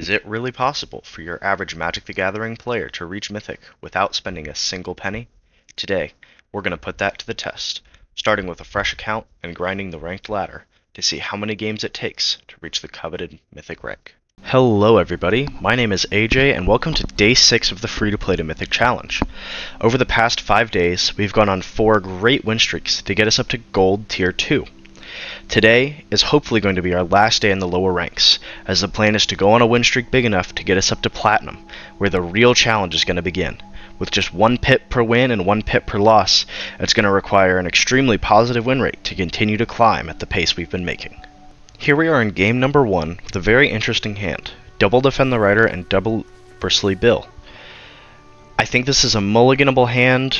Is it really possible for your average Magic the Gathering player to reach Mythic without spending a single penny? Today, we're going to put that to the test, starting with a fresh account and grinding the ranked ladder to see how many games it takes to reach the coveted Mythic rank. Hello everybody, my name is AJ and welcome to Day 6 of the Free-to-Play to Mythic Challenge. Over the past 5 days, we've gone on 4 great win streaks to get us up to Gold Tier 2. Today is hopefully going to be our last day in the lower ranks, as the plan is to go on a win streak big enough to get us up to Platinum, where the real challenge is going to begin. With just 1 pip per win and 1 pip per loss, it's going to require an extremely positive win rate to continue to climb at the pace we've been making. Here we are in game number 1 with a very interesting hand, double Defend the Rider and double Bristly Bill. I think this is a mulliganable hand,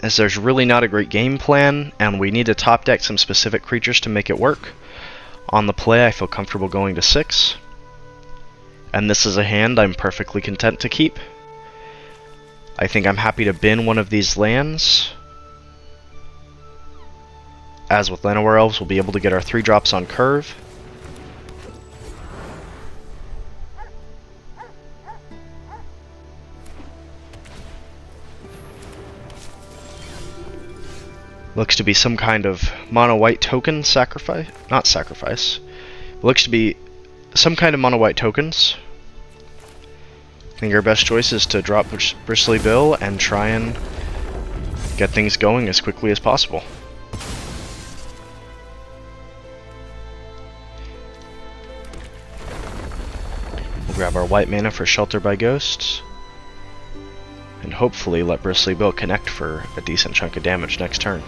as there's really not a great game plan, and we need to top deck some specific creatures to make it work. On the play, I feel comfortable going to 6, and this is a hand I'm perfectly content to keep. I think I'm happy to bin one of these lands. As with Llanowar Elves, we'll be able to get our 3 drops on curve. Looks to be some kind of mono-white token sacrifice. Not sacrifice. Looks to be some kind of mono-white tokens. I think our best choice is to drop Bristly Bill and try and get things going as quickly as possible. We'll grab our white mana for Shelter by Ghosts, and hopefully let Bristly Bill connect for a decent chunk of damage next turn.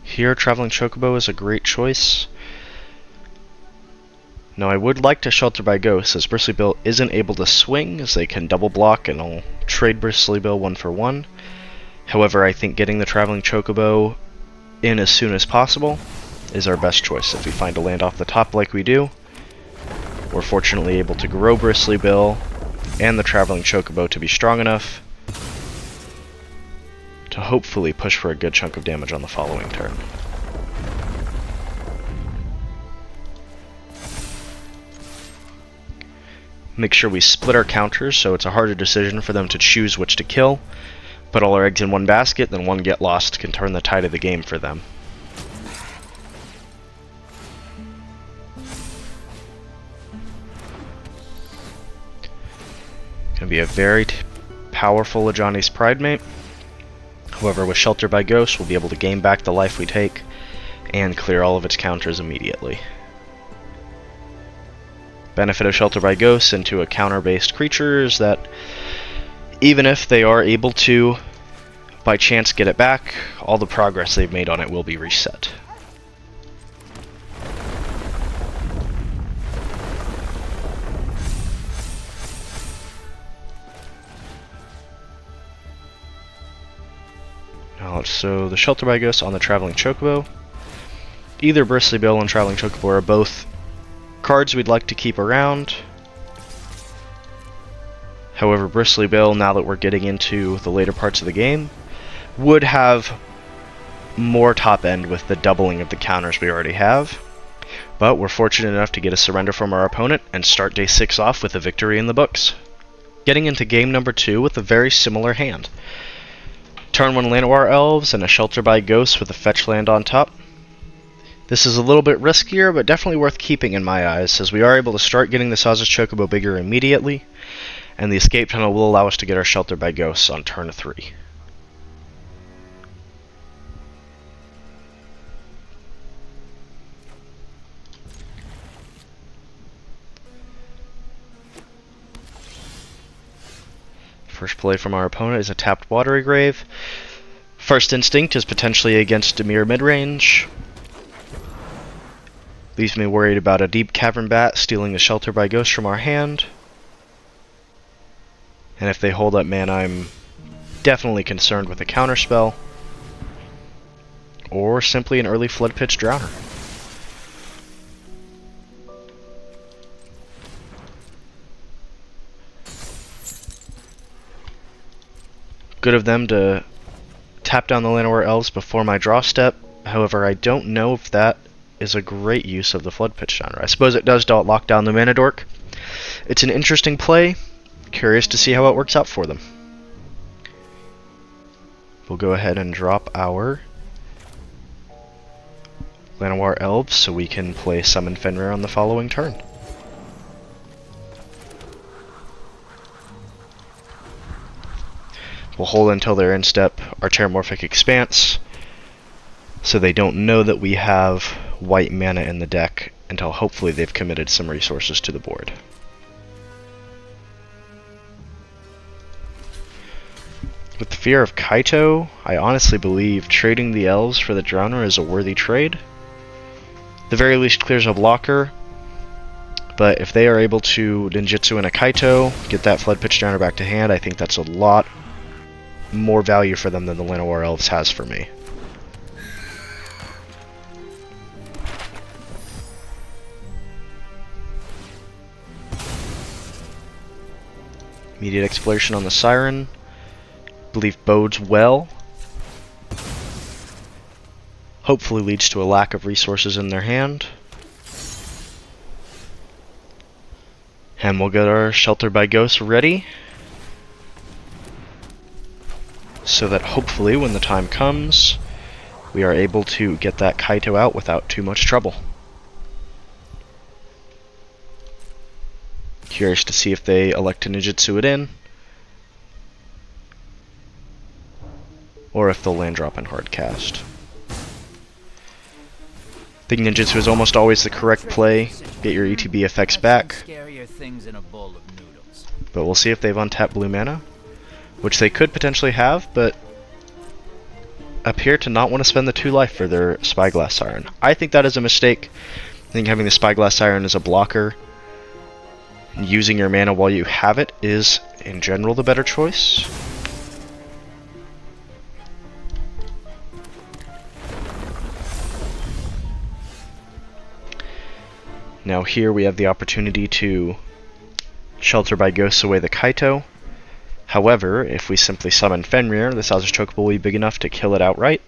Here, Traveling Chocobo is a great choice. Now, I would like to Shelter by Ghosts, as Bristly Bill isn't able to swing, as they can double block and I'll trade Bristly Bill 1 for 1. However, I think getting the Traveling Chocobo in as soon as possible is our best choice. If we find a land off the top like we do, we're fortunately able to grow Bristly Bill and the Traveling Chocobo to be strong enough to hopefully push for a good chunk of damage on the following turn. Make sure we split our counters so it's a harder decision for them to choose which to kill. Put all our eggs in one basket, then one get lost can turn the tide of the game for them. Gonna be a very powerful Ajani's Pridemate. However, with Shelter by Ghost, we'll be able to gain back the life we take and clear all of its counters immediately. Benefit of Shelter by Ghost into a counter-based creature is that even if they are able to, by chance, get it back, all the progress they've made on it will be reset. So the Shelter by Ghost on the Traveling Chocobo. Either Bristly Bill and Traveling Chocobo are both cards we'd like to keep around. However, Bristly Bill, now that we're getting into the later parts of the game, would have more top end with the doubling of the counters we already have. But we're fortunate enough to get a surrender from our opponent and start day 6 off with a victory in the books. Getting into game number 2 with a very similar hand. Turn 1 Llanowar Elves and a Shelter by Ghosts with a fetch land on top. This is a little bit riskier, but definitely worth keeping in my eyes, as we are able to start getting the Saz's Chocobo bigger immediately, and the escape tunnel will allow us to get our Shelter by Ghosts on turn 3. First play from our opponent is a tapped Watery Grave. First Instinct is potentially against Dimir midrange. Leaves me worried about a Deep Cavern Bat stealing the Shelter by Ghost from our hand. And if they hold up mana, I'm definitely concerned with a counterspell. Or simply an early Flood Pitch Drowner. Good of them to tap down the Llanowar Elves before my draw step. However, I don't know if that is a great use of the Flood Pitch Downer. I suppose it does lock down the Mana Dork. It's an interesting play. Curious to see how it works out for them. We'll go ahead and drop our Llanowar Elves so we can play Summon Fenrir on the following turn. We'll hold until they're in step our Terramorphic Expanse, so they don't know that we have white mana in the deck until hopefully they've committed some resources to the board. With the fear of Kaito, I honestly believe trading the Elves for the Drowner is a worthy trade. The very least clears a blocker, but if they are able to ninjutsu in a Kaito, get that Flood Pitch Drowner back to hand, I think that's a lot more value for them than the Llanowar Elves has for me. Immediate Exploration on the Siren, believe bodes well. Hopefully leads to a lack of resources in their hand. And we'll get our Shelter by Ghosts ready, so that hopefully when the time comes, we are able to get that Kaito out without too much trouble. Curious to see if they elect to ninjutsu it in, or if they'll land drop and hard cast. I think ninjutsu is almost always the correct play. Get your ETB effects back. But we'll see if they've untapped blue mana, which they could potentially have, but appear to not want to spend the 2 life for their Spyglass Siren. I think that is a mistake. I think having the Spyglass Siren as a blocker, using your mana while you have it, is in general the better choice. Now here we have the opportunity to Shelter by Ghosts away the Kaito. However, if we simply summon Fenrir, the Salvage Chokeable will be big enough to kill it outright.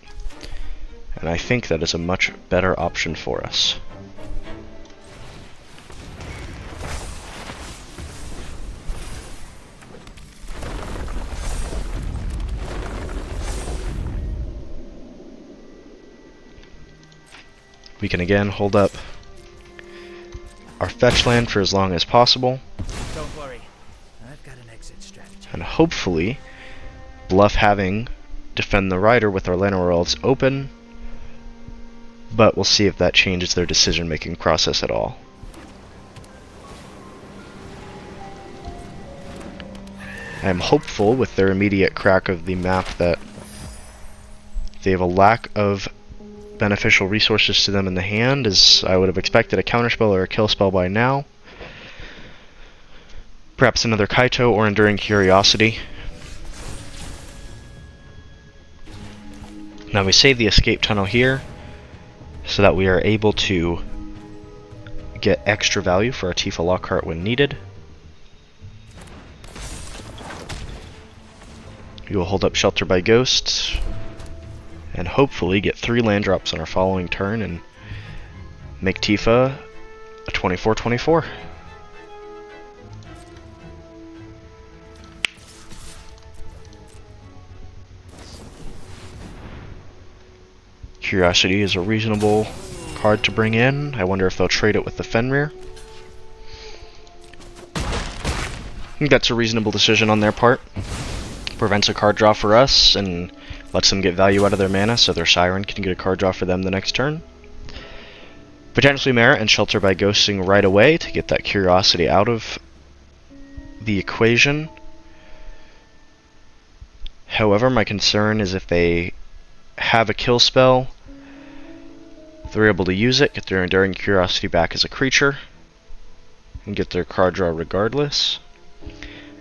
And I think that is a much better option for us. We can again hold up our fetch land for as long as possible. Don't worry, I've got an exit strategy. And hopefully bluff having Defend the Rider with our Llanowar Elves open, but we'll see if that changes their decision-making process at all. I am hopeful with their immediate crack of the map that they have a lack of beneficial resources to them in the hand, as I would have expected a counterspell or a kill spell by now. Perhaps another Kaito or Enduring Curiosity. Now we save the escape tunnel here so that we are able to get extra value for our Tifa Lockhart when needed. We will hold up Shelter by Ghosts and hopefully get 3 land drops on our following turn and make Tifa a 24/24. Curiosity is a reasonable card to bring in. I wonder if they'll trade it with the Fenrir. I think that's a reasonable decision on their part. Prevents a card draw for us and lets them get value out of their mana so their Siren can get a card draw for them the next turn. Potentially merit and Shelter by Ghosting right away to get that Curiosity out of the equation. However, my concern is if they have a kill spell, they're able to use it, get their Enduring Curiosity back as a creature, and get their card draw regardless.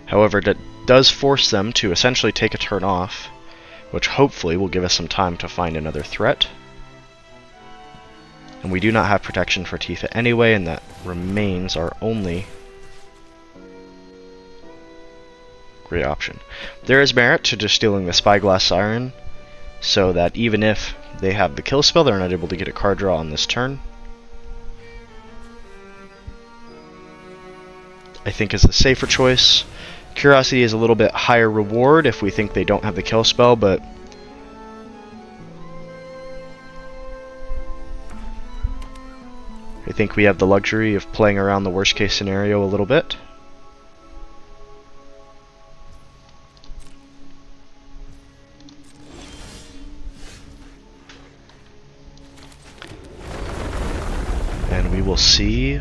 However, that does force them to essentially take a turn off, which hopefully will give us some time to find another threat. And we do not have protection for Tifa anyway, and that remains our only Great option. There is merit to just stealing the Spyglass Siren, so that even if they have the kill spell, they're not able to get a card draw on this turn. I think is the safer choice. Curiosity is a little bit higher reward if we think they don't have the kill spell, but I think we have the luxury of playing around the worst case scenario a little bit. And we will see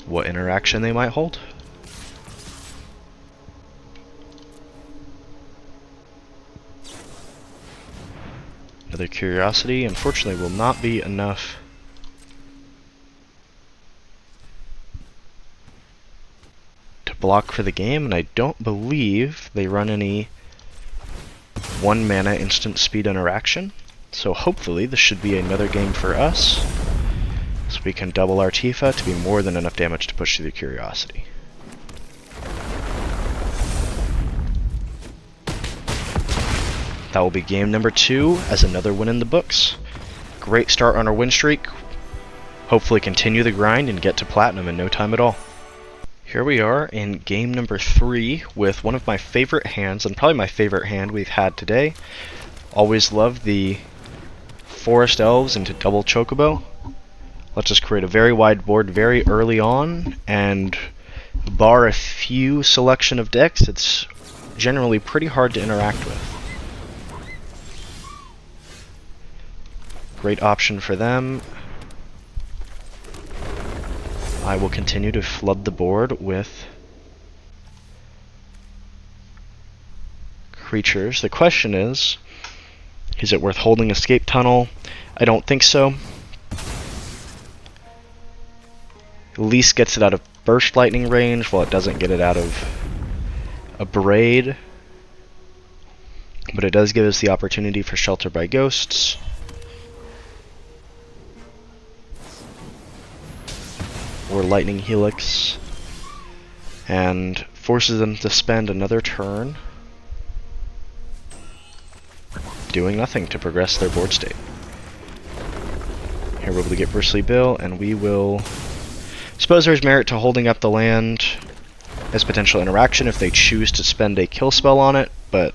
what interaction they might hold. Another Curiosity, unfortunately, will not be enough to block for the game, and I don't believe they run any 1 mana instant speed interaction. So hopefully this should be another game for us, so we can double our Tifa to be more than enough damage to push through the Curiosity. That will be game number 2 as another win in the books. Great start on our win streak. Hopefully continue the grind and get to platinum in no time at all. Here we are in game number 3 with one of my favorite hands, and probably my favorite hand we've had today. Always loved the Forest Elves into double Chocobo. Let's just create a very wide board very early on, and bar a few selection of decks, it's generally pretty hard to interact with. Great option for them. I will continue to flood the board with creatures. The question is it worth holding Escape Tunnel? I don't think so. At least gets it out of Burst Lightning range, while it doesn't get it out of a Braid. But it does give us the opportunity for Shelter by Ghosts. Or Lightning Helix. And forces them to spend another turn doing nothing to progress their board state. Here we're able to get Bristly Bill, and we will... Suppose there's merit to holding up the land as potential interaction if they choose to spend a kill spell on it, but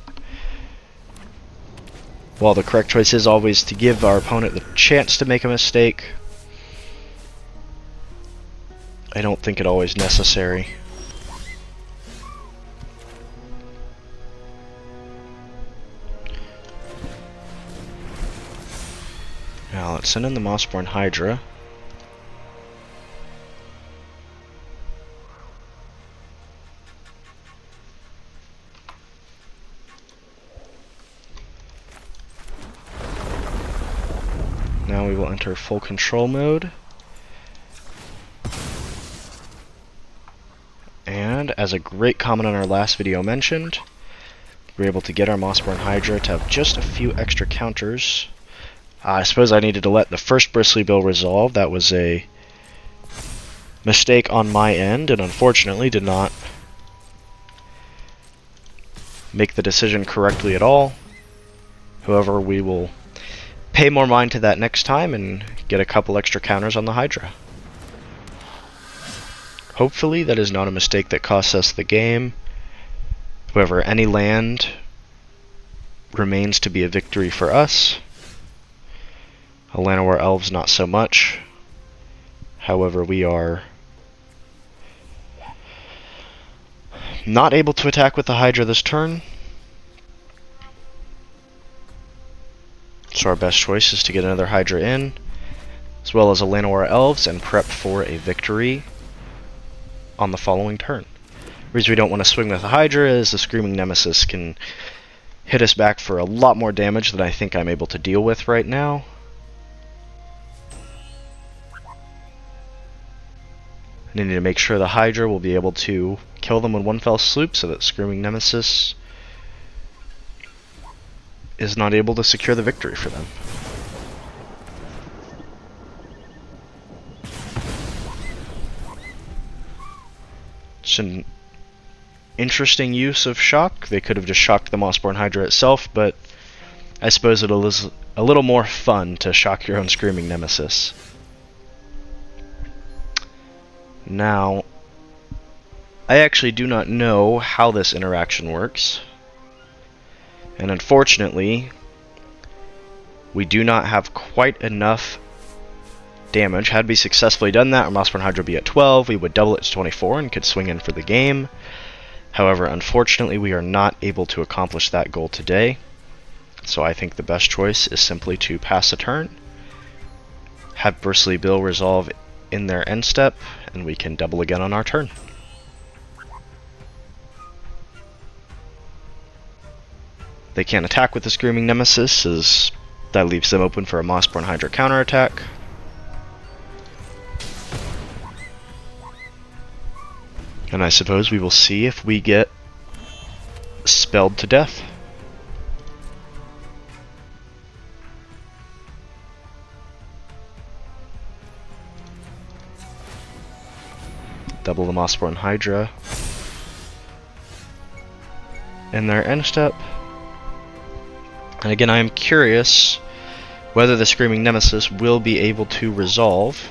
while the correct choice is always to give our opponent the chance to make a mistake, I don't think it always necessary. Now let's send in the Mossborn Hydra. Now we will enter full control mode. And as a great comment on our last video mentioned, we're able to get our Mossborn Hydra to have just a few extra counters. I suppose I needed to let the first Bristly Bill resolve. That was a mistake on my end, and unfortunately did not make the decision correctly at all. However, we will pay more mind to that next time and get a couple extra counters on the Hydra. Hopefully that is not a mistake that costs us the game. However, any land remains to be a victory for us. Llanowar Elves not so much. However, we are not able to attack with the Hydra this turn. So our best choice is to get another Hydra in, as well as a Llanowar Elves, and prep for a victory on the following turn. The reason we don't want to swing with the Hydra is the Screaming Nemesis can hit us back for a lot more damage than I think I'm able to deal with right now. I need to make sure the Hydra will be able to kill them in one fell swoop so that Screaming Nemesis is not able to secure the victory for them. It's an interesting use of shock. They could have just shocked the Mossborn Hydra itself, but I suppose it is a little more fun to shock your own Screaming Nemesis. Now, I actually do not know how this interaction works, and unfortunately, we do not have quite enough damage. Had we successfully done that, our Mossborn Hydra would be at 12, we would double it to 24 and could swing in for the game. However, unfortunately, we are not able to accomplish that goal today, so I think the best choice is simply to pass a turn, have Bristly Bill resolve in their end step, and we can double again on our turn. They can't attack with the Screaming Nemesis, as that leaves them open for a Mossborn Hydra counterattack. And I suppose we will see if we get spelled to death. Double the Mossborn Hydra in their end step. And again, I am curious whether the Screaming Nemesis will be able to resolve.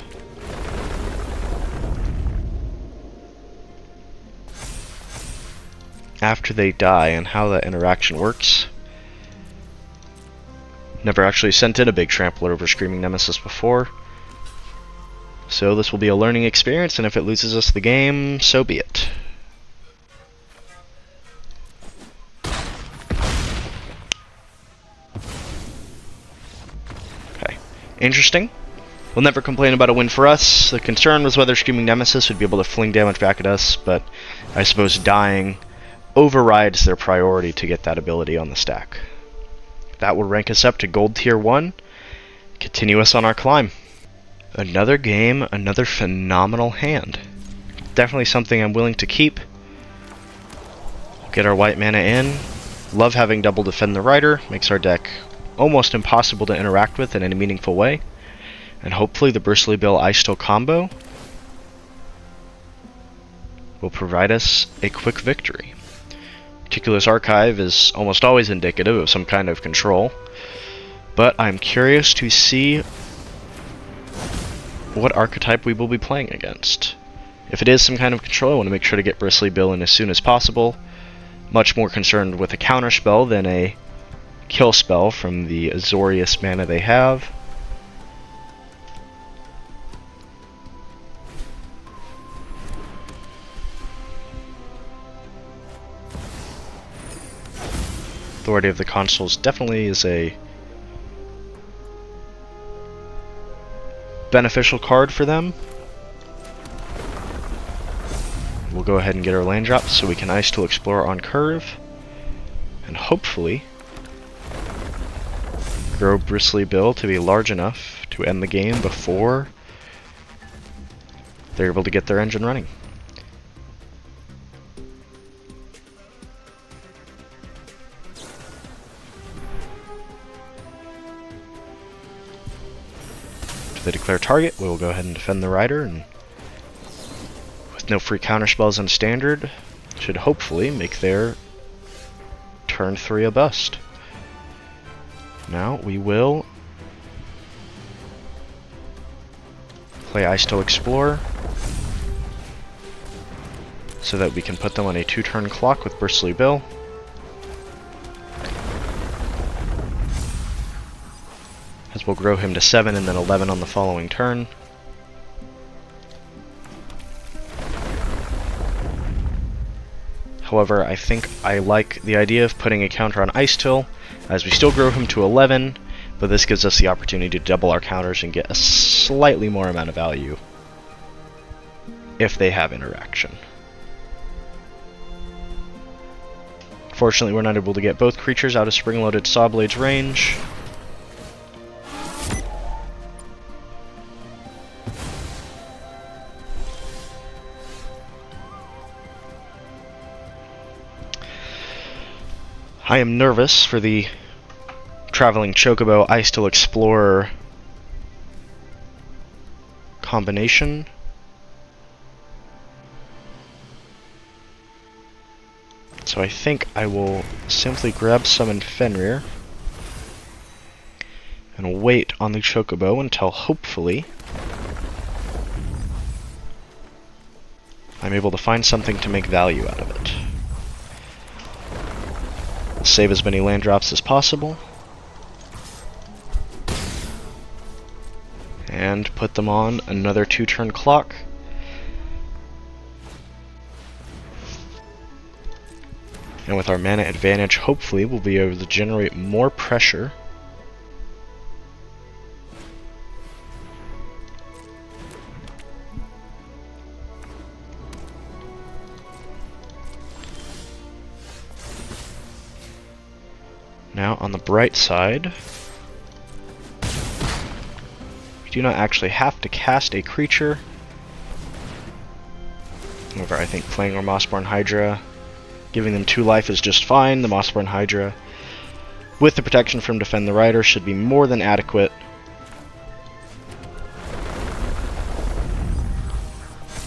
After they die, and how that interaction works. Never actually sent in a big trampler over Screaming Nemesis before, so this will be a learning experience, and if it loses us the game, so be it. Okay, interesting. We'll never complain about a win for us. The concern was whether Screaming Nemesis would be able to fling damage back at us, but I suppose dying overrides their priority to get that ability on the stack. That will rank us up to Gold Tier 1, continue us on our climb. Another game, another phenomenal hand. Definitely something I'm willing to keep. Get our white mana in. Love having double defend the Rider, makes our deck almost impossible to interact with in any meaningful way. And hopefully the Bristly Bill Ice Steel combo will provide us a quick victory. Meticulous Archive is almost always indicative of some kind of control, but I'm curious to see what archetype we will be playing against. If it is some kind of control, I want to make sure to get Bristly Bill in as soon as possible. Much more concerned with a counter spell than a kill spell from the Azorius mana they have. Authority of the Consuls definitely is a beneficial card for them. We'll go ahead and get our land drop so we can Ice Tool Explorer on curve, and hopefully grow Bristly Bill to be large enough to end the game before they're able to get their engine running. They declare target, we will go ahead and defend the Rider, and with no free counter spells on standard, should hopefully make their turn 3 a bust. Now we will play Ice Tool Explorer so that we can put them on a 2-turn clock with Bristly Bill. As we'll grow him to 7 and then 11 on the following turn. However, I think I like the idea of putting a counter on Ice Till, as we still grow him to 11, but this gives us the opportunity to double our counters and get a slightly more amount of value if they have interaction. Fortunately, we're not able to get both creatures out of Spring-Loaded Sawblade's range. I am nervous for the Traveling Chocobo Ice Tool Explorer combination. So I think I will simply grab summon Fenrir and wait on the Chocobo until hopefully I'm able to find something to make value out of it. We'll save as many land drops as possible and put them on another 2-turn clock. And with our mana advantage, hopefully we'll be able to generate more pressure. Now on the bright side, we do not actually have to cast a creature. However, I think playing our Mossborn Hydra, giving them 2 life is just fine. The Mossborn Hydra, with the protection from Defend the Rider, should be more than adequate.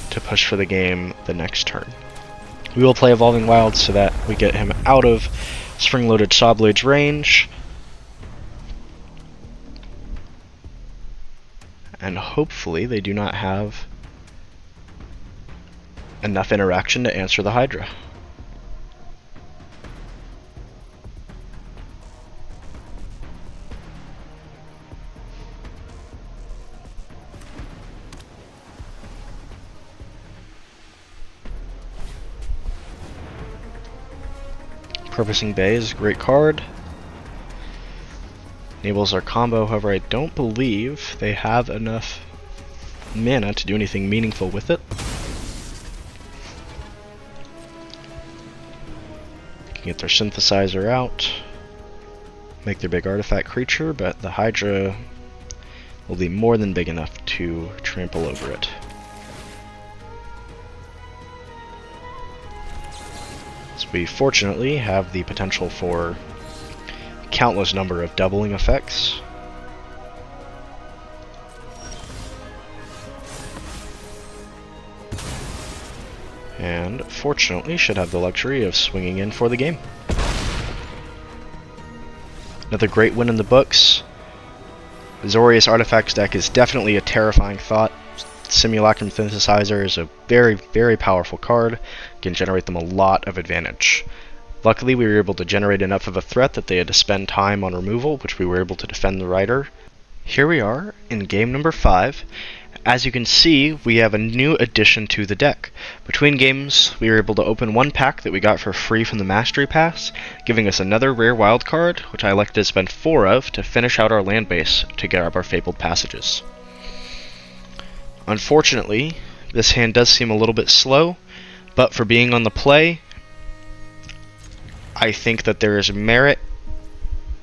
To push for the game the next turn. We will play Evolving Wilds so that we get him out of Spring-Loaded Sawblade's range. And hopefully they do not have enough interaction to answer the Hydra. Purposing Bay is a great card. Enables our combo, however I don't believe they have enough mana to do anything meaningful with it. Can get their synthesizer out, make their big artifact creature, but the Hydra will be more than big enough to trample over it. So we fortunately have the potential for countless number of doubling effects. And fortunately should have the luxury of swinging in for the game. Another great win in the books. Azorius Artifacts deck is definitely a terrifying thought. Simulacrum Synthesizer is a very, very powerful card. Can generate them a lot of advantage. Luckily, we were able to generate enough of a threat that they had to spend time on removal, which we were able to defend the Rider. Here we are in game number 5. As you can see, we have a new addition to the deck. Between games, we were able to open 1 pack that we got for free from the Mastery Pass, giving us another rare wild card, which I elected to spend 4 of to finish out our land base to grab our Fabled Passages. Unfortunately, this hand does seem a little bit slow, but for being on the play, I think that there is merit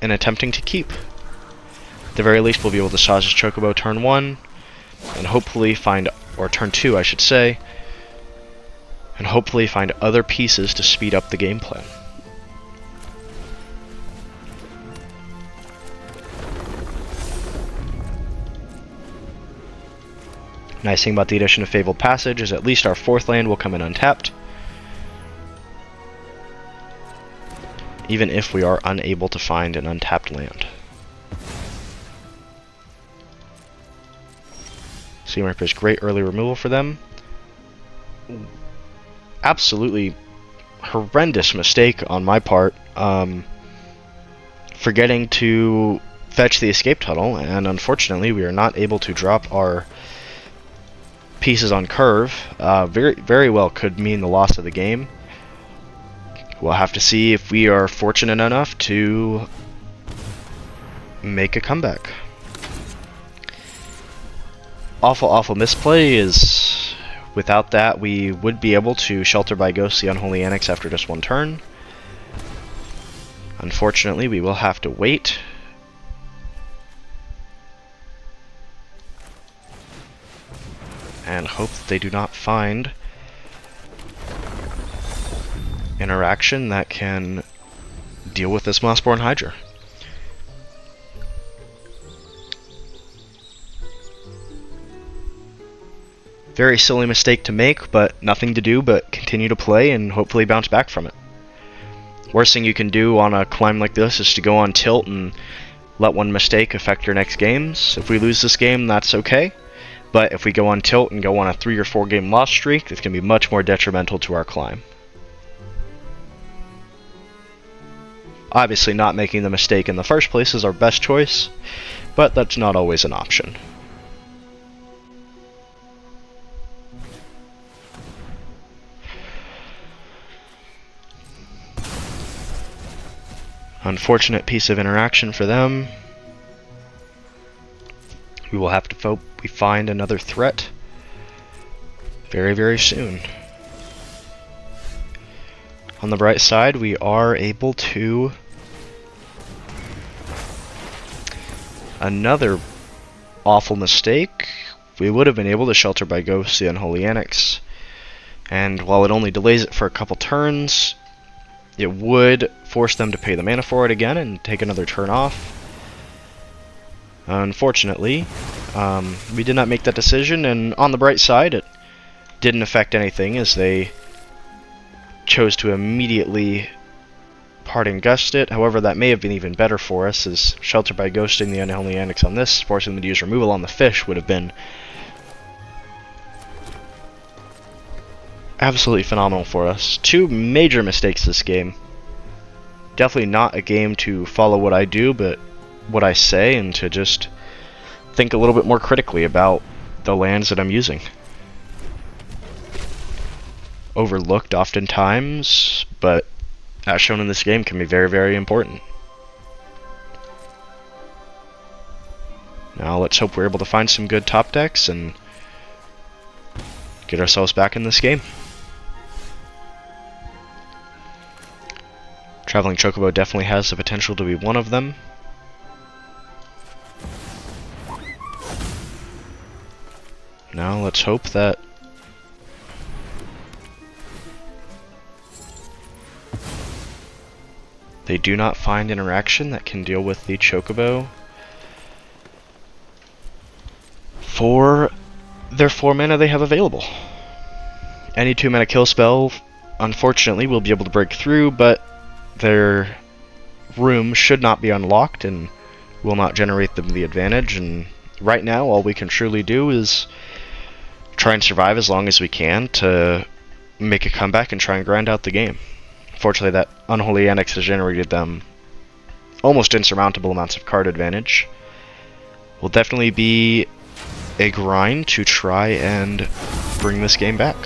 in attempting to keep. At the very least, we'll be able to Saj's Chocobo turn 1, and hopefully find, or turn 2 I should say, and hopefully find other pieces to speed up the game plan. Nice thing about the addition of Fabled Passage is at least our 4th land will come in untapped, even if we are unable to find an untapped land. Seam Ripper is great early removal for them. Absolutely horrendous mistake on my part, forgetting to fetch the escape tunnel, and unfortunately we are not able to drop our pieces on curve. Very well could mean the loss of the game. We'll have to see if we are fortunate enough to make a comeback. Awful misplay is, without that we would be able to Shelter by Ghost the Unholy Annex after just 1 turn. Unfortunately, we will have to wait. And hope that they do not find interaction that can deal with this Mossborn Hydra. Very silly mistake to make, but nothing to do but continue to play and hopefully bounce back from it. Worst thing you can do on a climb like this is to go on tilt and let one mistake affect your next games. If we lose this game, that's okay. But if we go on tilt and go on a 3 or 4 game loss streak, it's going to be much more detrimental to our climb. Obviously, not making the mistake in the first place is our best choice, but that's not always an option. Unfortunate piece of interaction for them. We will have to hope we find another threat very, very soon. On the bright side, we are able to... Another awful mistake. We would have been able to shelter by Ghost the Unholy Annex, and while it only delays it for a couple turns, it would force them to pay the mana for it again and take another turn off. Unfortunately, we did not make that decision, and on the bright side, it didn't affect anything as they chose to immediately parting gust it. However, that may have been even better for us, as shelter by ghosting the Unholy Annex on this, forcing them to use removal on the fish would have been absolutely phenomenal for us. 2 major mistakes this game. Definitely not a game to follow what I do, but what I say, and to just think a little bit more critically about the lands that I'm using. Overlooked oftentimes, but as shown in this game, can be very, very important. Now let's hope we're able to find some good top decks and get ourselves back in this game. Traveling Chocobo definitely has the potential to be one of them. Now let's hope that they do not find interaction that can deal with the Chocobo for their 4 mana they have available. Any 2 mana kill spell, unfortunately, will be able to break through, but their room should not be unlocked and will not generate them the advantage. And right now, all we can truly do is try and survive as long as we can to make a comeback and try and grind out the game. Fortunately, that Unholy Annex has generated them almost insurmountable amounts of card advantage. Will definitely be a grind to try and bring this game back.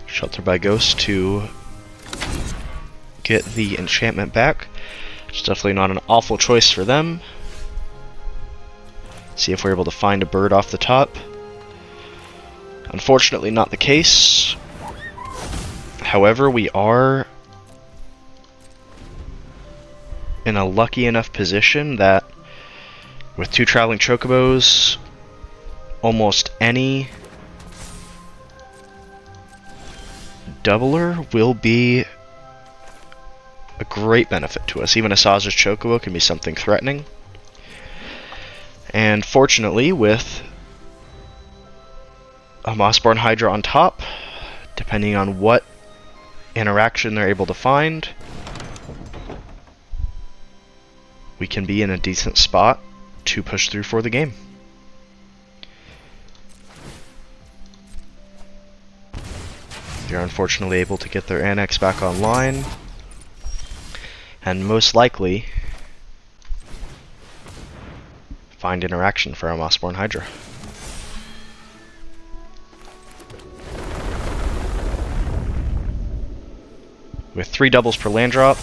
Shelter by Ghost to get the enchantment back. It's definitely not an awful choice for them. See if we're able to find a bird off the top. Unfortunately, not the case. However, we are in a lucky enough position that with 2 traveling chocobos, almost any doubler will be a great benefit to us. Even a Saz's Chocobo can be something threatening. And fortunately, with a Mossborn Hydra on top, depending on what interaction they're able to find, we can be in a decent spot to push through for the game. They're unfortunately able to get their annex back online, and most likely find interaction for our Mossborn Hydra. With 3 doubles per land drop,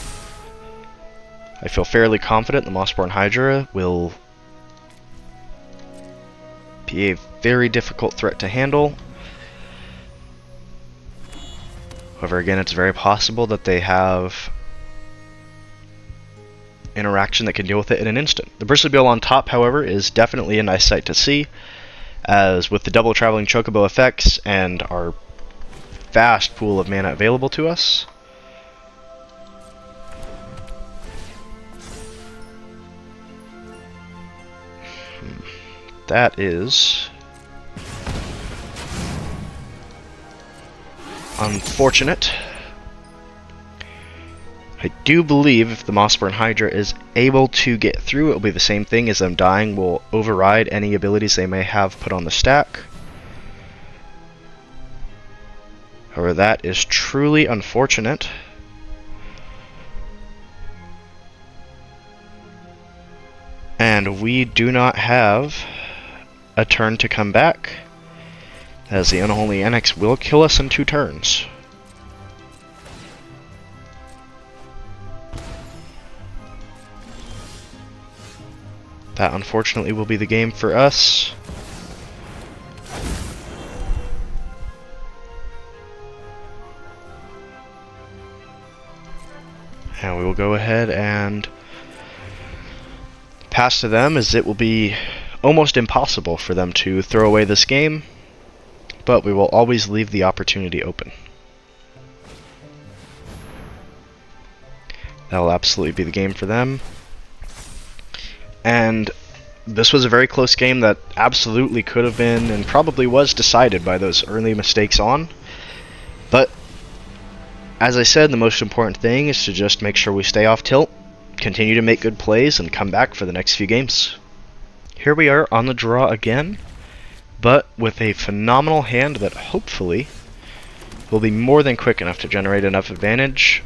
I feel fairly confident the Mossborn Hydra will be a very difficult threat to handle. However, again, it's very possible that they have interaction that can deal with it in an instant. The Bristly Bill on top, however, is definitely a nice sight to see, as with the double traveling chocobo effects and our vast pool of mana available to us, That is unfortunate. I do believe if the Mossburn Hydra is able to get through, it will be the same thing as them dying will override any abilities they may have put on the stack. However, that is truly unfortunate. And we do not have a turn to come back, as the Unholy Annex will kill us in 2 turns. That unfortunately will be the game for us. And we will go ahead and pass to them, as it will be almost impossible for them to throw away this game, but we will always leave the opportunity open. That will absolutely be the game for them. And this was a very close game that absolutely could have been and probably was decided by those early mistakes on. But as I said, the most important thing is to just make sure we stay off tilt, continue to make good plays, and come back for the next few games. Here we are on the draw again, but with a phenomenal hand that hopefully will be more than quick enough to generate enough advantage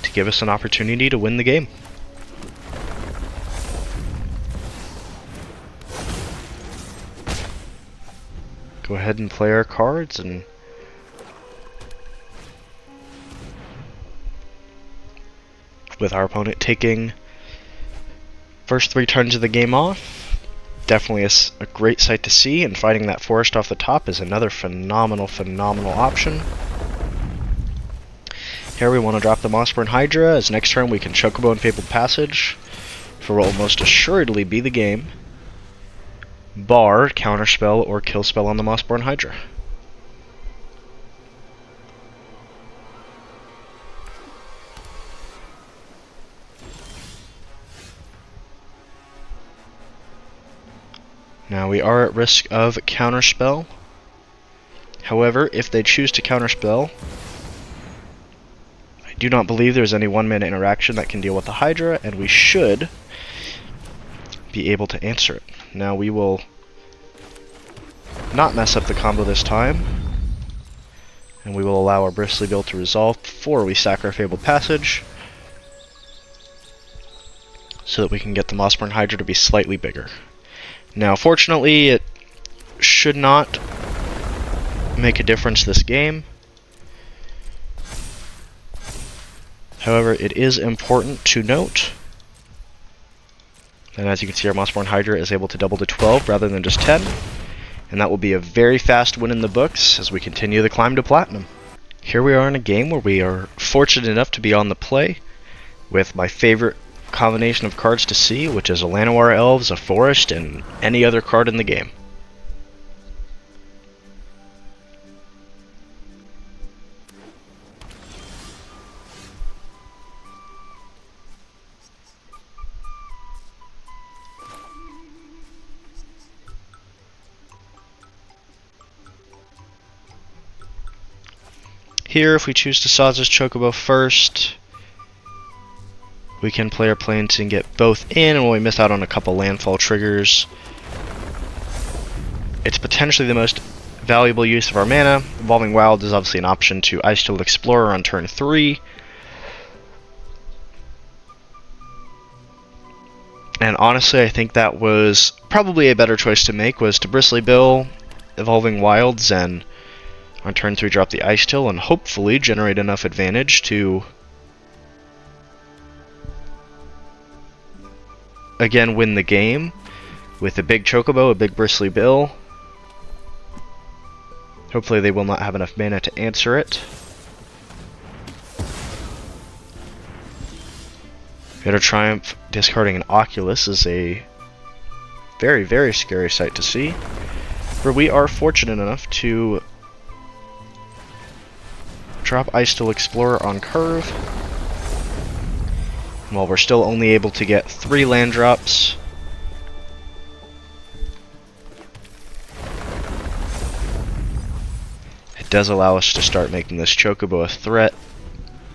to give us an opportunity to win the game. Go ahead and play our cards, and with our opponent taking first 3 turns of the game off, definitely a great sight to see, and fighting that forest off the top is another phenomenal option. Here we want to drop the Mossburn Hydra, as next turn we can Chocobo and Fabled Passage for what will most assuredly be the game, bar Counterspell or Kill Spell on the Mossburn Hydra. Now we are at risk of Counterspell. However, if they choose to Counterspell, I do not believe there's any 1-mana interaction that can deal with the Hydra, and we should be able to answer it. Now we will not mess up the combo this time, and we will allow our Bristly Bill to resolve before we sack our Fabled Passage, so that we can get the Mossburn Hydra to be slightly bigger. Now, fortunately, it should not make a difference this game. However, it is important to note that, as you can see, our Mossburn Hydra is able to double to 12 rather than just 10, and that will be a very fast win in the books as we continue the climb to Platinum. Here we are in a game where we are fortunate enough to be on the play with my favorite combination of cards to see, which is a Llanowar Elves, a Forest, and any other card in the game. Here, if we choose to Saz's Chocobo first, we can play our planes and get both in, and when we miss out on a couple landfall triggers, it's potentially the most valuable use of our mana. Evolving Wilds is obviously an option to Ice Shield Explorer on turn 3. And honestly, I think that was probably a better choice to make, was to Bristly Bill, Evolving Wilds, and on turn 3 drop the Ice Till, and hopefully generate enough advantage to again win the game with a big Chocobo, a big Bristly Bill. Hopefully they will not have enough mana to answer it. Bitter Triumph discarding an Oculus is a very scary sight to see, for we are fortunate enough to drop Ice Still Explorer on curve, While we're still only able to get 3 land drops, it does allow us to start making this Chocobo a threat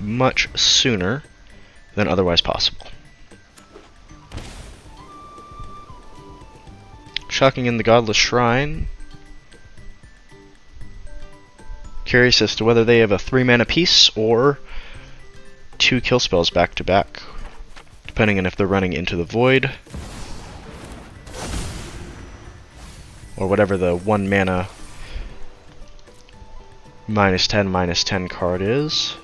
much sooner than otherwise possible. Shocking in the Godless Shrine. Curious as to whether they have a 3-mana piece or 2 kill spells back to back, depending on if they're running Into the Void or whatever the 1-mana -10/-10 card is.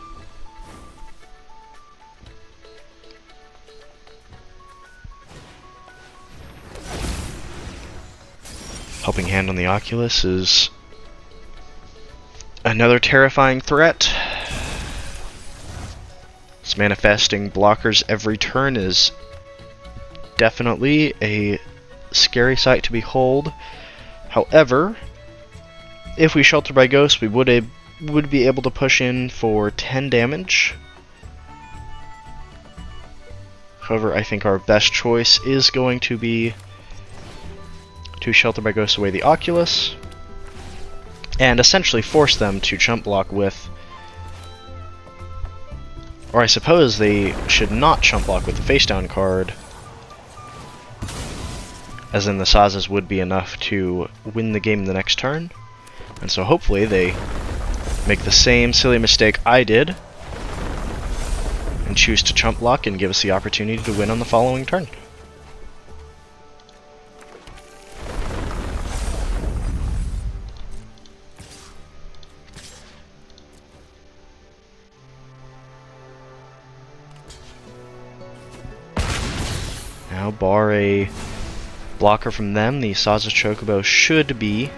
Helping Hand on the Oculus is another terrifying threat. This manifesting blockers every turn is definitely a scary sight to behold. However, if we Shelter by Ghost, we would be able to push in for 10 damage. However, I think our best choice is going to be to Shelter by Ghost away the Oculus and essentially force them to chump block with, or I suppose they should not chump block with the face down card, as in the Sazas would be enough to win the game the next turn. And so hopefully they make the same silly mistake I did and choose to chump block and give us the opportunity to win on the following turn. Now, bar a blocker from them, the Sazas Chocobo should be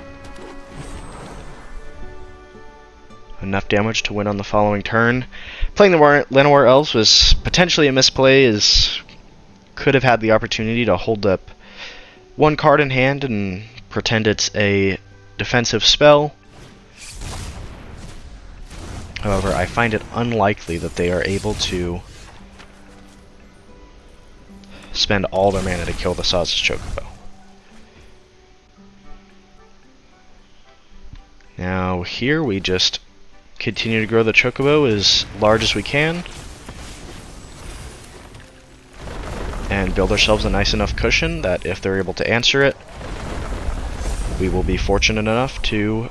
enough damage to win on the following turn. Playing the Llanowar Elves was potentially a misplay, as could have had the opportunity to hold up 1 card in hand and pretend it's a defensive spell. However, I find it unlikely that they are able to spend all their mana to kill the Sazas Chocobo. Now here we just continue to grow the Chocobo as large as we can and build ourselves a nice enough cushion that if they're able to answer it, we will be fortunate enough to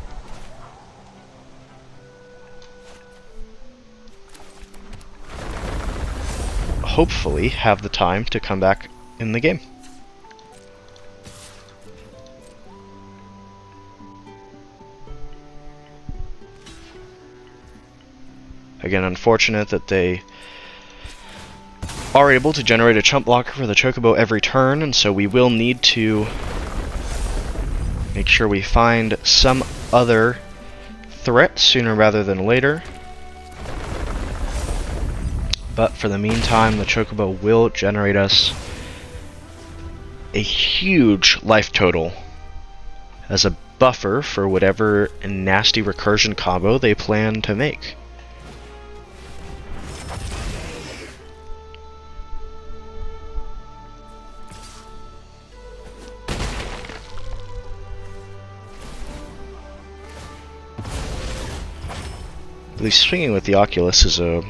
hopefully have the time to come back in the game. Again, unfortunate that they are able to generate a chump blocker for the Chocobo every turn, and so we will need to make sure we find some other threat sooner rather than later. But for the meantime, the Chocobo will generate us a huge life total as a buffer for whatever nasty recursion combo they plan to make. At least swinging with the Oculus is a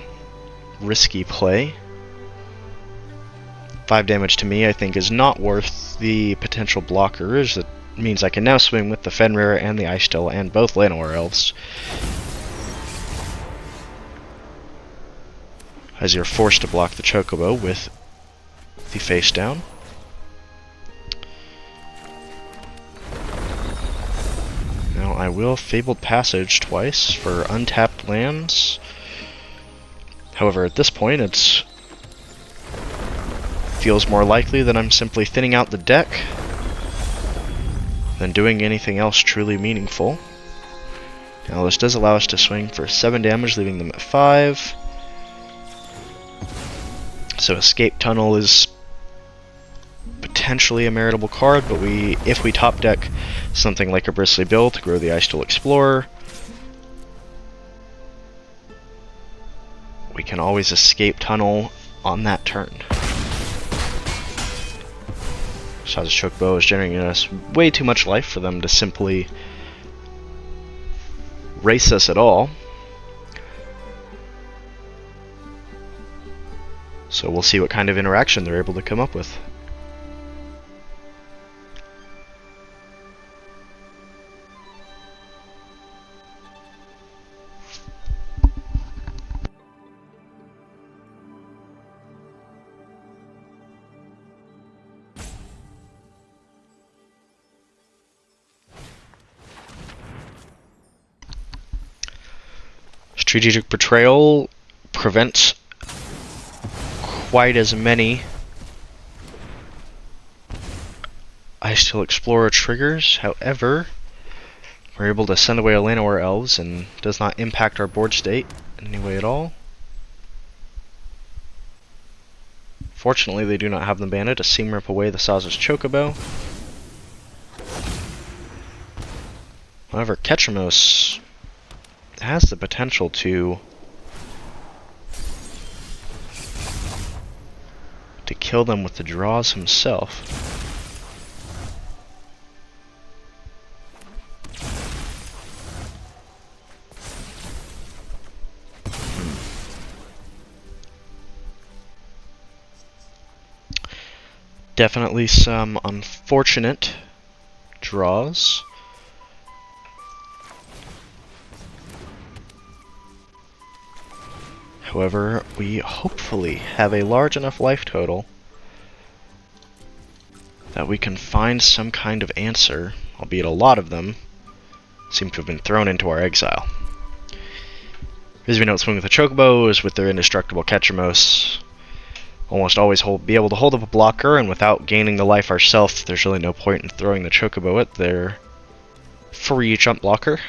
risky play. 5 damage to me, I think, is not worth the potential blockers. It means I can now swing with the Fenrir and the Icedale and both Llanowar Elves, as you're forced to block the Chocobo with the face down. Now I will Fabled Passage twice for untapped lands. However, at this point, it feels more likely that I'm simply thinning out the deck than doing anything else truly meaningful. Now this does allow us to swing for 7 damage, leaving them at 5. So Escape Tunnel is potentially a meritable card, but if we top deck something like a Bristly Bill to grow the Icedale Explorer, we can always Escape Tunnel on that turn. Saza's Chocobo is generating us way too much life for them to simply race us at all. So we'll see what kind of interaction they're able to come up with. Strategic Betrayal prevents quite as many Ice-Tail Explorer triggers. However, we're able to send away our Llanowar Elves and does not impact our board state in any way at all. Fortunately, they do not have the mana to Seam Rip away the Saza's Chocobo. However, Ketramos has the potential to kill them with the draws himself. Definitely some unfortunate draws. However, we hopefully have a large enough life total that we can find some kind of answer, albeit a lot of them seem to have been thrown into our exile. As we know, swing with the Chocobos with their indestructible Ketramos almost always be able to hold up a blocker, and without gaining the life ourselves, there's really no point in throwing the Chocobo at their free jump blocker.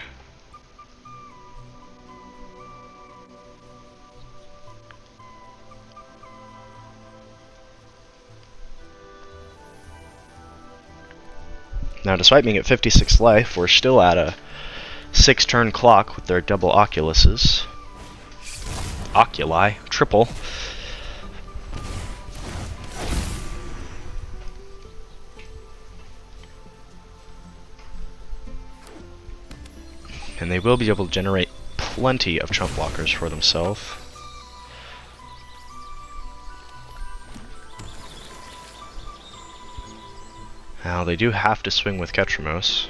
Now, despite being at 56 life, we're still at a 6-turn clock with their double Oculuses. Oculi, triple. And they will be able to generate plenty of chump blockers for themselves. Now, they do have to swing with Ketramos.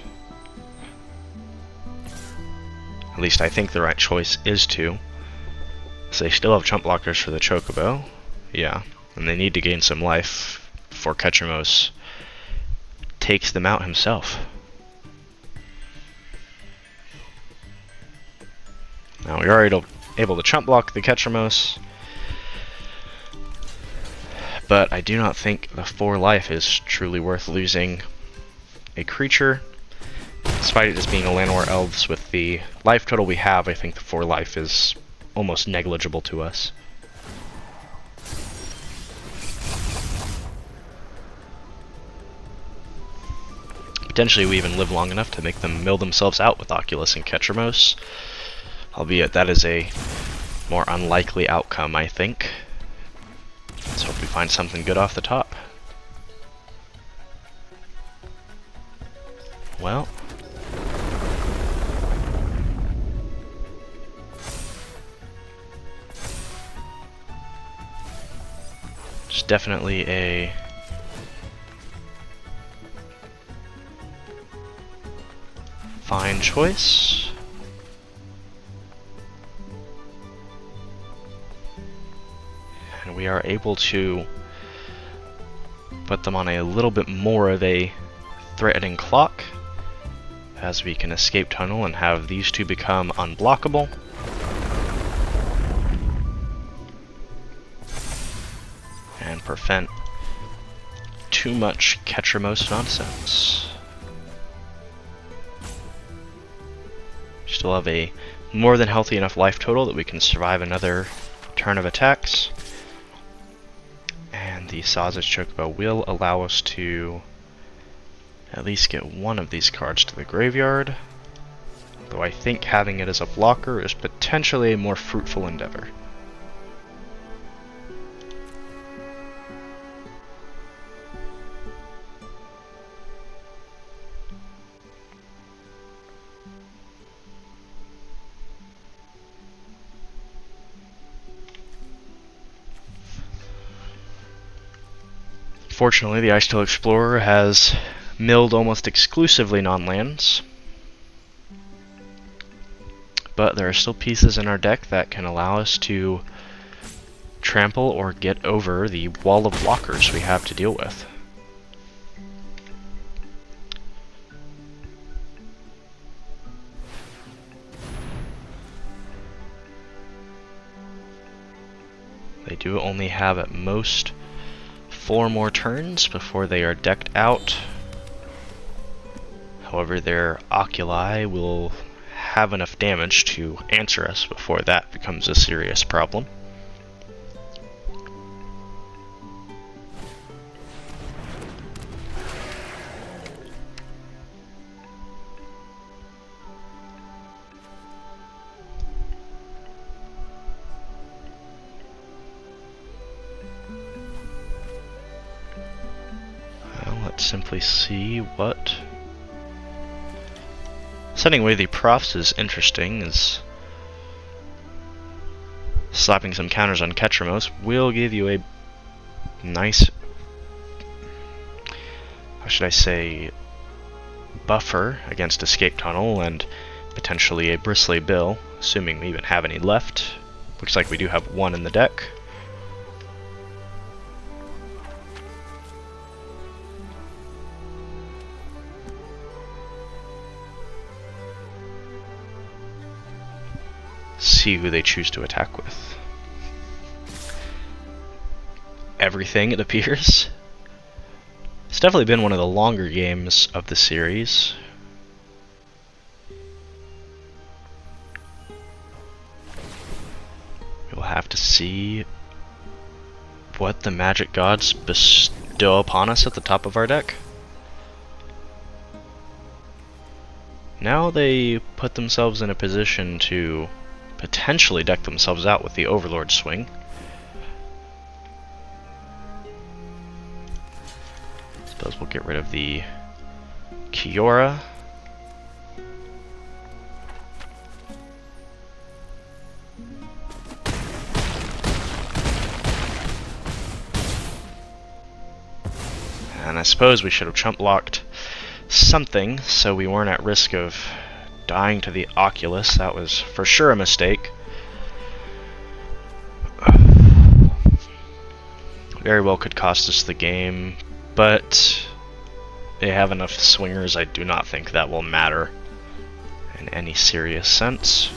At least I think the right choice is to. So they still have chump blockers for the Chocobo. Yeah, and they need to gain some life before Ketramos takes them out himself. Now, we are able to chump block the Ketramos, but I do not think the 4 life is truly worth losing a creature. Despite it just being a Llanowar Elves, with the life total we have, I think the 4 life is almost negligible to us. Potentially we even live long enough to make them mill themselves out with Oculus and Ketramos, albeit that is a more unlikely outcome, I think. Let's hope we find something good off the top. Well, it's definitely a fine choice. And we are able to put them on a little bit more of a threatening clock, as we can escape tunnel and have these two become unblockable. And prevent too much Ketramos nonsense. Still have a more than healthy enough life total that we can survive another turn of attacks. And the Saza's Chocobo will allow us to at least get one of these cards to the graveyard, though I think having it as a blocker is potentially a more fruitful endeavor. Unfortunately, the Ice-Tail Explorer has milled almost exclusively non-lands, but there are still pieces in our deck that can allow us to trample or get over the wall of blockers we have to deal with. They do only have at most 4 more turns before they are decked out. However, their oculi will have enough damage to answer us before that becomes a serious problem. Simply see what... Sending away the profs is interesting, as slapping some counters on Ketramos will give you a nice, how should I say, buffer against Escape Tunnel and potentially a Bristly Bill, assuming we even have any left. Looks like we do have 1 in the deck. See who they choose to attack with. Everything, it appears. It's definitely been one of the longer games of the series. We'll have to see what the magic gods bestow upon us at the top of our deck. Now they put themselves in a position to potentially deck themselves out with the Overlord swing. Suppose we'll get rid of the Kiora. And I suppose we should have chump blocked something so we weren't at risk of dying to the Oculus. That was for sure a mistake. Very well could cost us the game, but they have enough swingers. I do not think that will matter in any serious sense.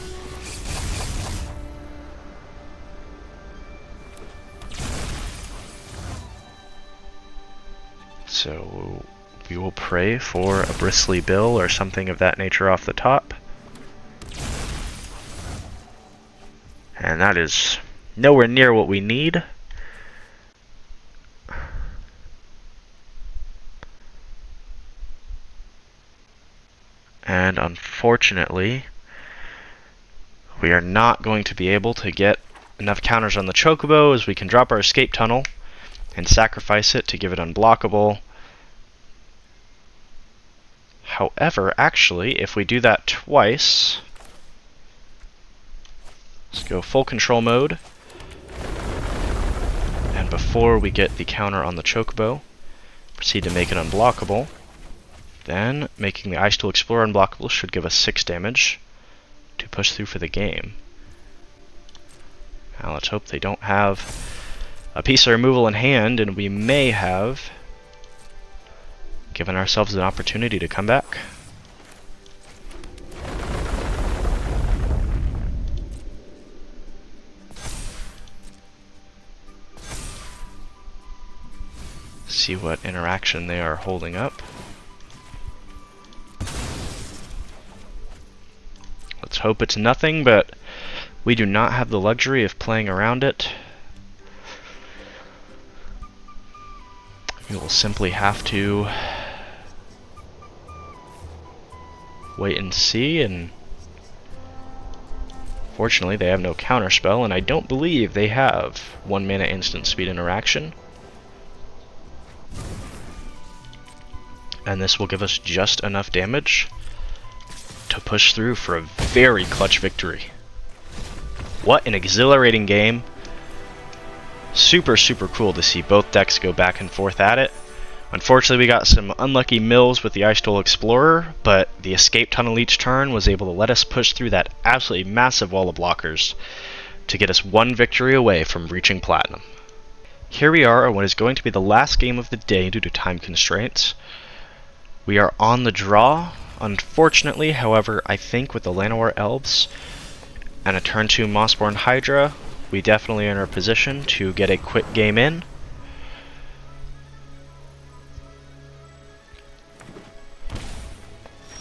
So we will pray for a Bristly Bill or something of that nature off the top. And that is nowhere near what we need. And unfortunately, we are not going to be able to get enough counters on the Chocobo, as we can drop our Escape Tunnel and sacrifice it to give it unblockable. However, actually, if we do that twice, let's go full control mode, and before we get the counter on the Chocobo, proceed to make it unblockable. Then, making the Ice-Tail Explorer unblockable should give us 6 damage to push through for the game. Now let's hope they don't have a piece of removal in hand, and we may have given ourselves an opportunity to come back. See what interaction they are holding up. Let's hope it's nothing, but we do not have the luxury of playing around it. We will simply have to wait and see, and fortunately they have no counterspell, and I don't believe they have 1 mana instant speed interaction. And this will give us just enough damage to push through for a very clutch victory. What an exhilarating game. Super, super cool to see both decks go back and forth at it. Unfortunately, we got some unlucky mills with the Ice Toll Explorer, but the escape tunnel each turn was able to let us push through that absolutely massive wall of blockers to get us one victory away from reaching Platinum. Here we are on what is going to be the last game of the day due to time constraints. We are on the draw. Unfortunately, however, I think with the Llanowar Elves and a turn 2 Mossborn Hydra, we definitely are in our position to get a quick game in.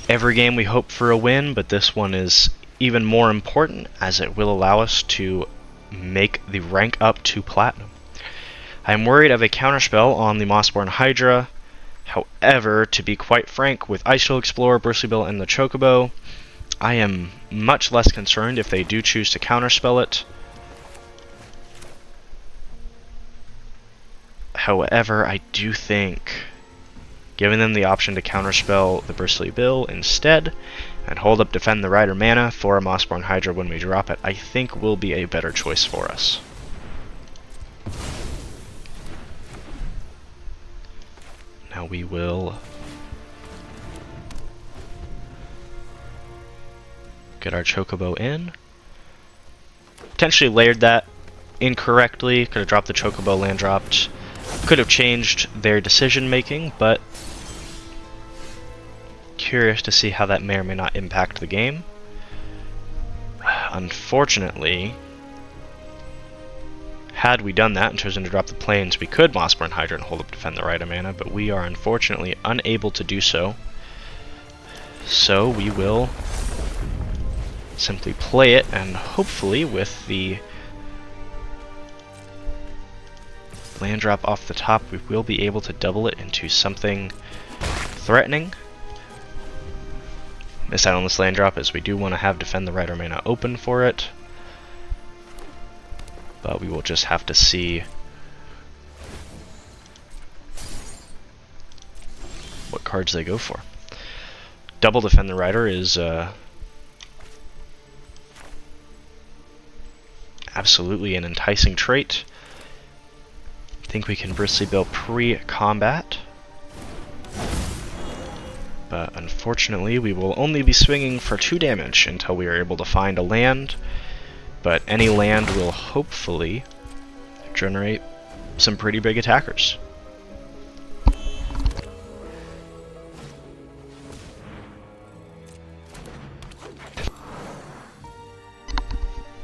Every game we hope for a win, but this one is even more important as it will allow us to make the rank up to Platinum. I am worried of a counterspell on the Mossborn Hydra. However, to be quite frank, with Ice Toll Explorer, Bristly Bill, and the Chocobo, I am much less concerned if they do choose to counterspell it. However, I do think giving them the option to counterspell the Bristly Bill instead and hold up Defend the Rider mana for a Mossborn Hydra when we drop it, I think will be a better choice for us. Now we will get our Chocobo in. Potentially layered that incorrectly. Could have dropped the Chocobo, land dropped. Could have changed their decision making, but curious to see how that may or may not impact the game. Unfortunately, had we done that and chosen to drop the planes, we could Mossborn Hydra and hold up Defend the Rider mana, but we are unfortunately unable to do so. So we will simply play it, and hopefully with the land drop off the top, we will be able to double it into something threatening. Miss out on this land drop as we do want to have Defend the Rider mana open for it. But we will just have to see what cards they go for. Double Defend the Rider is absolutely an enticing trait. I think we can Bristly Bill pre-combat. But unfortunately, we will only be swinging for 2 damage until we are able to find a land. But any land will hopefully generate some pretty big attackers.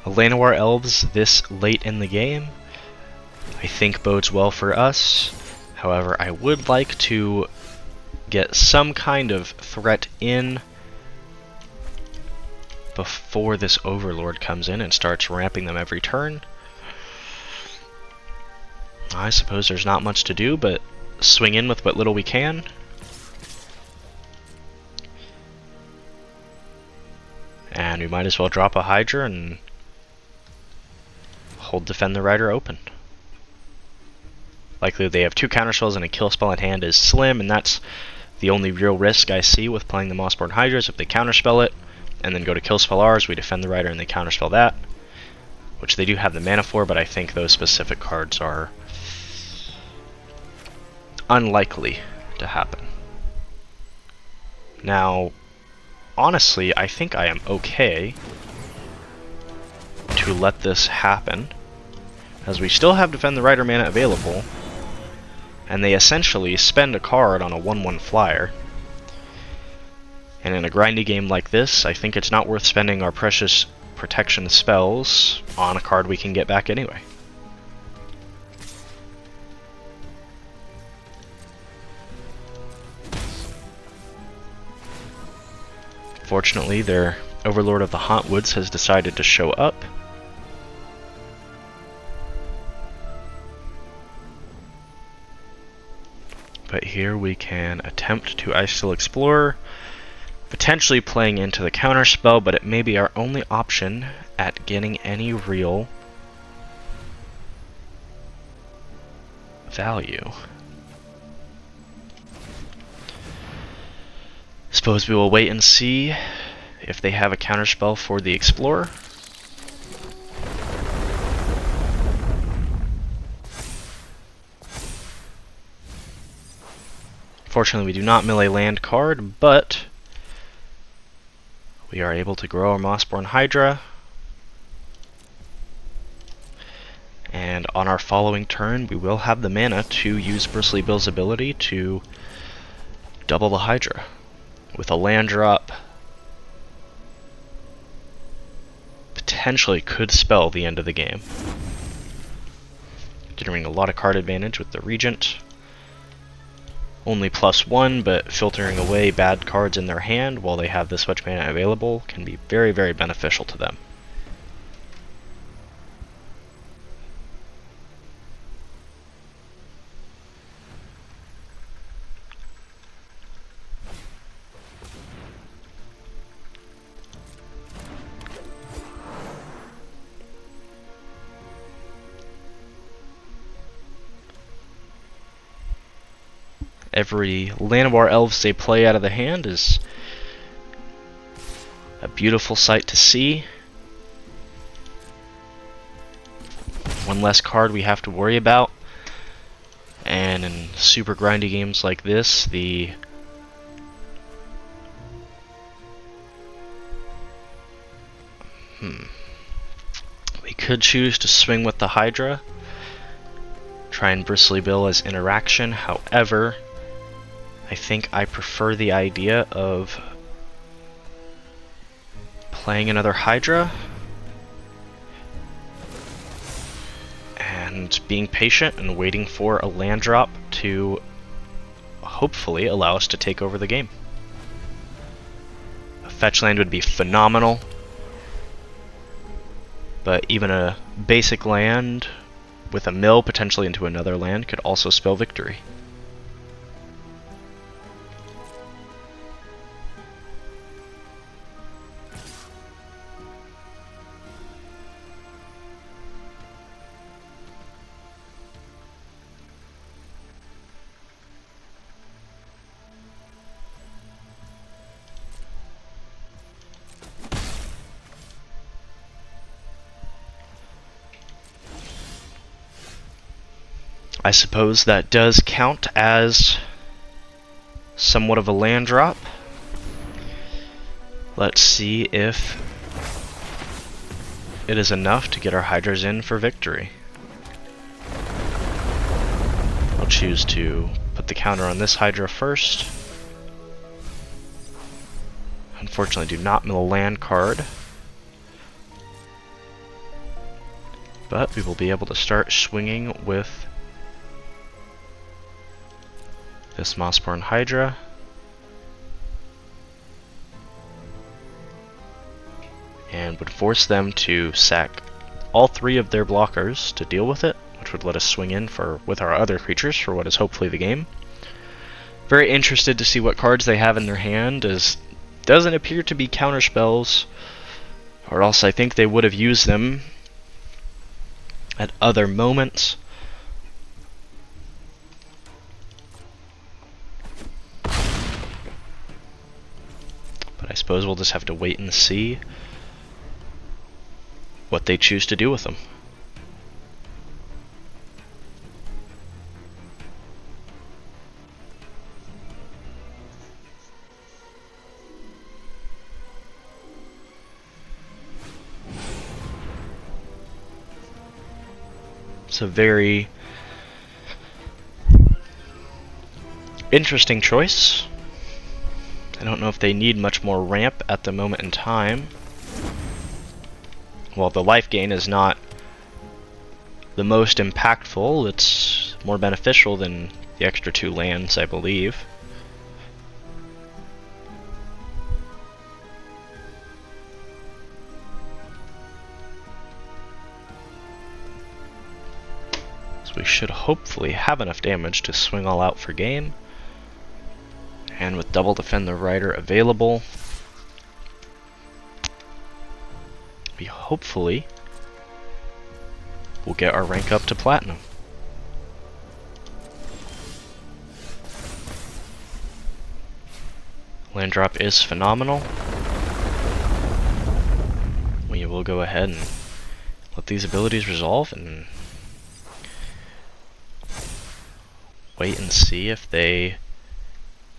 Llanowar Elves this late in the game, I think bodes well for us. However, I would like to get some kind of threat in before this Overlord comes in and starts ramping them every turn. I suppose there's not much to do but swing in with what little we can. And we might as well drop a Hydra and hold Defend the Rider open. Likelihood they have 2 counterspells and a kill spell at hand is slim, and that's the only real risk I see with playing the Mossborn Hydras. If they counterspell it and then go to kill spell ours, we Defend the Rider and they counterspell that, which they do have the mana for, but I think those specific cards are unlikely to happen. Now, honestly, I think I am okay to let this happen, as we still have Defend the Rider mana available, and they essentially spend a card on a 1/1 flyer. And in a grindy game like this, I think it's not worth spending our precious protection spells on a card we can get back anyway. Fortunately, their Overlord of the Hauntwoods has decided to show up. But here we can attempt to Ice Toll Explorer, potentially playing into the counterspell, but it may be our only option at getting any real value. Suppose we will wait and see if they have a counterspell for the Explorer. Unfortunately, we do not mill a land card, but we are able to grow our Mossborn Hydra. And on our following turn, we will have the mana to use Bristly Bill's ability to double the Hydra. With a land drop, potentially could spell the end of the game. Generating a lot of card advantage with the Regent. Only +1, but filtering away bad cards in their hand while they have this much mana available can be very, very beneficial to them. Every Llanowar Elves they play out of the hand is a beautiful sight to see. One less card we have to worry about. And in super grindy games like this, we could choose to swing with the Hydra. Try and Bristly Bill as interaction. However, I think I prefer the idea of playing another Hydra and being patient and waiting for a land drop to hopefully allow us to take over the game. A fetch land would be phenomenal, but even a basic land with a mill potentially into another land could also spell victory. I suppose that does count as somewhat of a land drop. Let's see if it is enough to get our Hydras in for victory. I'll choose to put the counter on this Hydra first. Unfortunately, do not mill a land card. But we will be able to start swinging with this Mossborn Hydra. And would force them to sack all 3 of their blockers to deal with it, which would let us swing in with our other creatures for what is hopefully the game. Very interested to see what cards they have in their hand, as doesn't appear to be counter spells, or else I think they would have used them at other moments. But I suppose we'll just have to wait and see what they choose to do with them. It's a very interesting choice. I don't know if they need much more ramp at the moment in time. While the life gain is not the most impactful, it's more beneficial than the extra 2 lands, I believe. So we should hopefully have enough damage to swing all out for game. And with Double Defend the Rider available, we hopefully will get our rank up to Platinum. Land drop is phenomenal. We will go ahead and let these abilities resolve and wait and see if they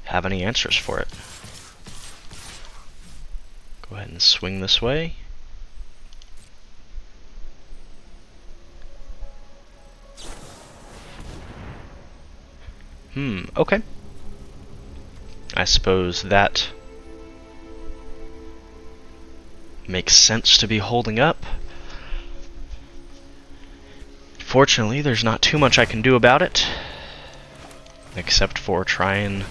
have any answers for it. Go ahead and swing this way. Okay. I suppose that makes sense to be holding up. Fortunately, there's not too much I can do about it, except for try and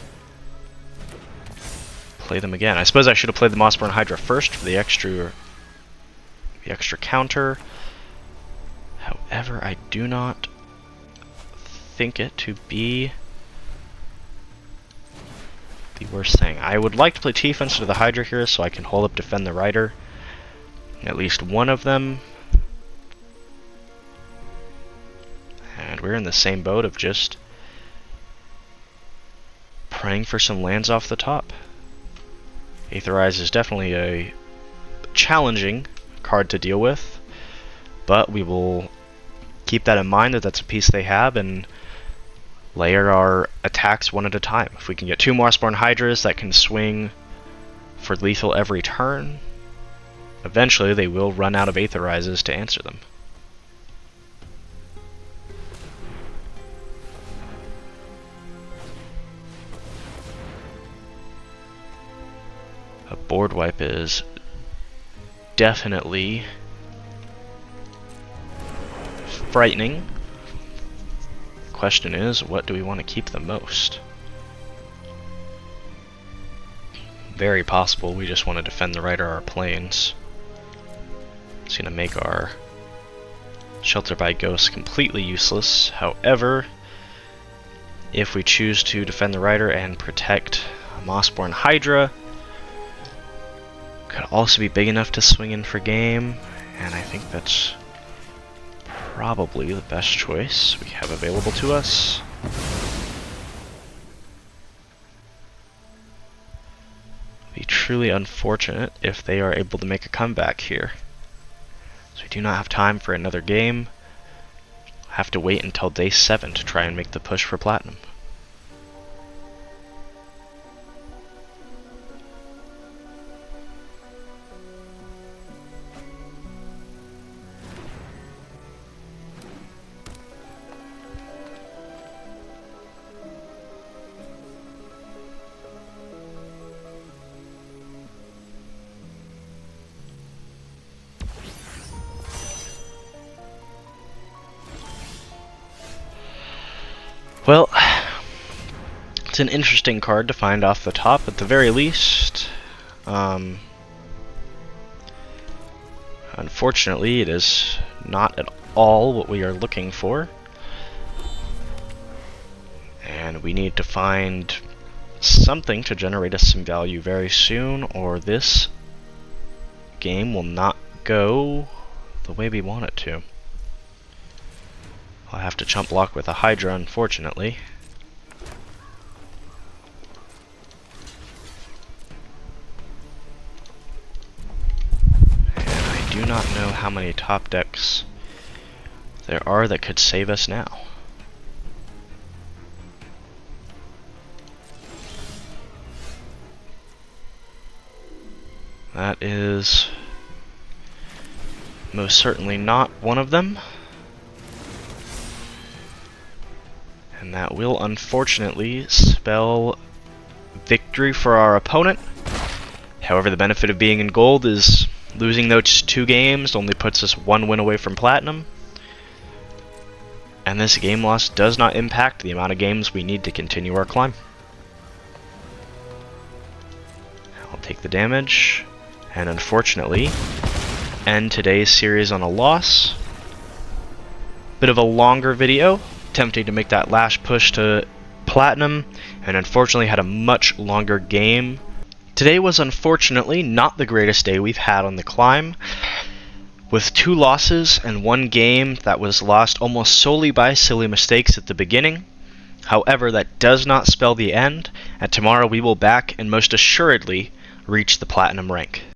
play them again. I suppose I should have played the Mossborn Hydra first for the extra counter. However, I do not think it to be the worst thing. I would like to play defense to the Hydra here so I can hold up, defend the Rider. At least one of them. And we're in the same boat of just praying for some lands off the top. Aetherize is definitely a challenging card to deal with, but we will keep that in mind that that's a piece they have and layer our attacks one at a time. If we can get 2 Mossborn Hydras that can swing for lethal every turn, eventually they will run out of Aetherizes to answer them. A board wipe is definitely frightening. The question is, what do we want to keep the most? Very possible we just want to defend the right of our planes. It's going to make our Shelter by Ghost completely useless. However, if we choose to defend the Rider and protect a Mossborn Hydra, could also be big enough to swing in for game, and I think that's probably the best choice we have available to us. Be truly unfortunate if they are able to make a comeback here. So we do not have time for another game. Have to wait until day 7 to try and make the push for Platinum. Well, it's an interesting card to find off the top at the very least. Unfortunately, it is not at all what we are looking for. And we need to find something to generate us some value very soon, or this game will not go the way we want it to. I'll have to chump block with a Hydra, unfortunately. And I do not know how many top decks there are that could save us now. That is most certainly not one of them. And that will unfortunately spell victory for our opponent. However, the benefit of being in gold is losing those 2 games only puts us 1 win away from Platinum. And this game loss does not impact the amount of games we need to continue our climb. I'll take the damage, and unfortunately end today's series on a loss. Bit of a longer video, attempting to make that last push to Platinum, and unfortunately had a much longer game. Today was unfortunately not the greatest day we've had on the climb, with 2 losses and 1 game that was lost almost solely by silly mistakes at the beginning. However, that does not spell the end, and tomorrow we will back and most assuredly reach the Platinum rank.